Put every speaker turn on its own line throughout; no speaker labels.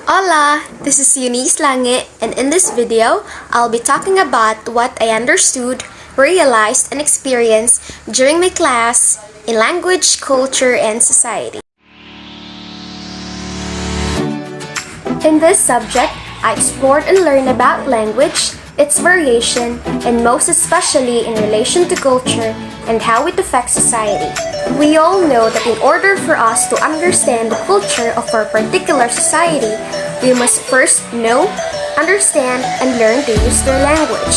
Hola! This is Eunice Lange, and in this video, I'll be talking about what I understood, realized, and experienced during my class in language, culture, and society. In this subject, I explored and learned about language, its variation, and most especially in relation to culture and how it affects society. We all know that in order for us to understand the culture of our particular society, we must first know, understand, and learn to use their language.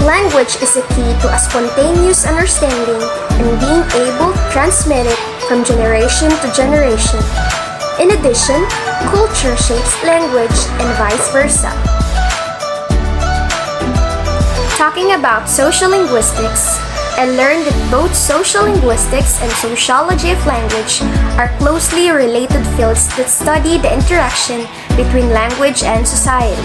Language is a key to a spontaneous understanding and being able to transmit it from generation to generation. In addition, culture shapes language and vice versa. Talking about social linguistics, I learned that both social linguistics and sociology of language are closely related fields that study the interaction between language and society.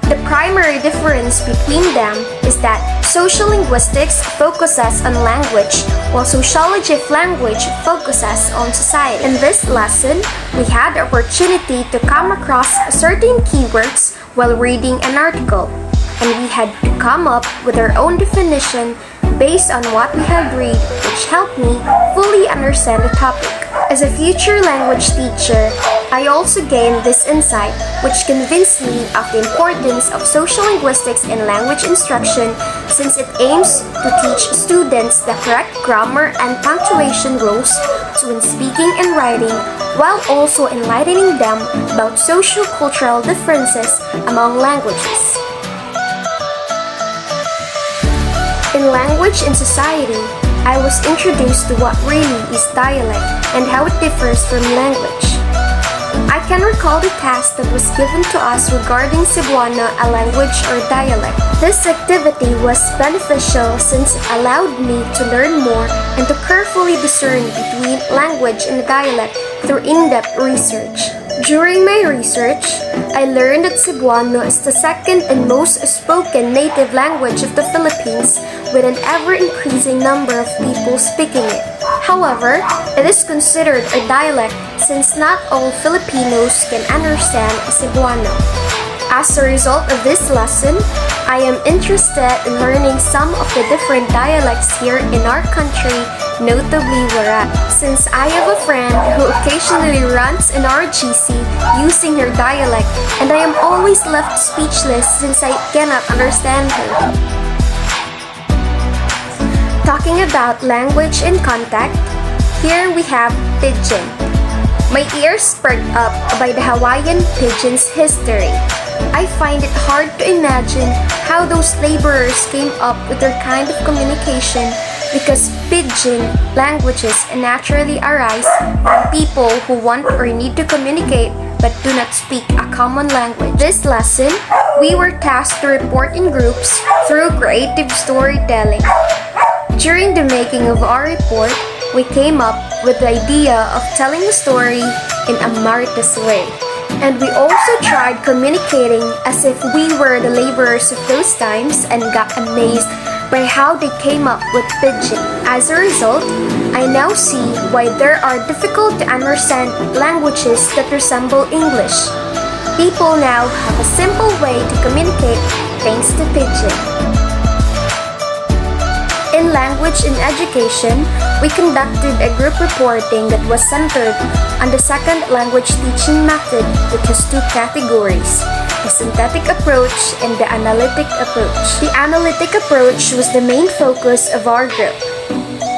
The primary difference between them is that social linguistics focuses on language, while sociology of language focuses on society. In this lesson, we had the opportunity to come across certain keywords while reading an article, and we had to come up with our own definition based on what we had read, which helped me fully understand the topic. As a future language teacher, I also gained this insight, which convinced me of the importance of social linguistics in language instruction, since it aims to teach students the correct grammar and punctuation rules when speaking and writing, while also enlightening them about socio-cultural differences among languages. In Language and Society, I was introduced to what really is dialect and how it differs from language. I can recall the task that was given to us regarding Cebuano, a language or dialect. This activity was beneficial since it allowed me to learn more and to carefully discern between language and dialect through in-depth research. During my research, I learned that Cebuano is the second and most spoken native language of the Philippines, with an ever-increasing number of people speaking it. However, it is considered a dialect since not all Filipinos can understand Cebuano. As a result of this lesson, I am interested in learning some of the different dialects here in our country, notably Warat, since I have a friend who occasionally rants in our GC using her dialect, and I am always left speechless since I cannot understand her. Talking about language and contact, here we have Pidgin. My ears perked up by the Hawaiian Pidgin's history. I find it hard to imagine how those laborers came up with their kind of communication, because Pidgin languages naturally arise from people who want or need to communicate but do not speak a common language. This lesson, we were tasked to report in groups through creative storytelling. During the making of our report, we came up with the idea of telling the story in a Marites way. And we also tried communicating as if we were the laborers of those times and got amazed by how they came up with Pidgin. As a result, I now see why there are difficult to understand languages that resemble English. People now have a simple way to communicate thanks to Pidgin. In Language and Education, we conducted a group reporting that was centered on the second language teaching method that has two categories, the synthetic approach and the analytic approach. The analytic approach was the main focus of our group.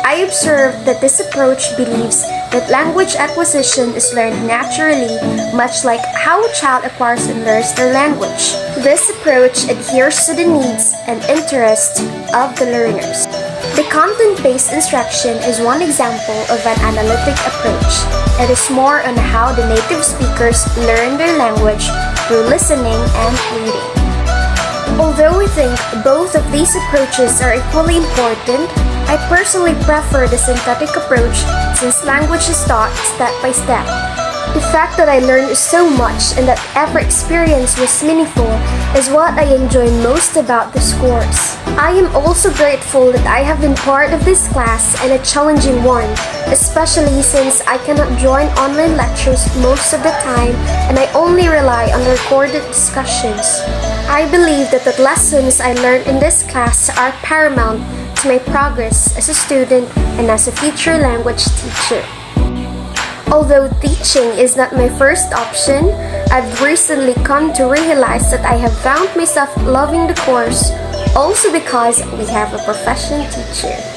I observed that this approach believes that language acquisition is learned naturally, much like how a child acquires and learns their language. This approach adheres to the needs and interests of the learners. The content-based instruction is one example of an analytic approach. It is more on how the native speakers learn their language through listening and reading. Although we think both of these approaches are equally important, I personally prefer the synthetic approach since language is taught step by step. The fact that I learned so much and that every experience was meaningful is what I enjoy most about this course. I am also grateful that I have been part of this class and a challenging one, especially since I cannot join online lectures most of the time and I only rely on recorded discussions. I believe that the lessons I learned in this class are paramount to my progress as a student and as a future language teacher. Although teaching is not my first option, I've recently come to realize that I have found myself loving the course also because we have a professional teacher.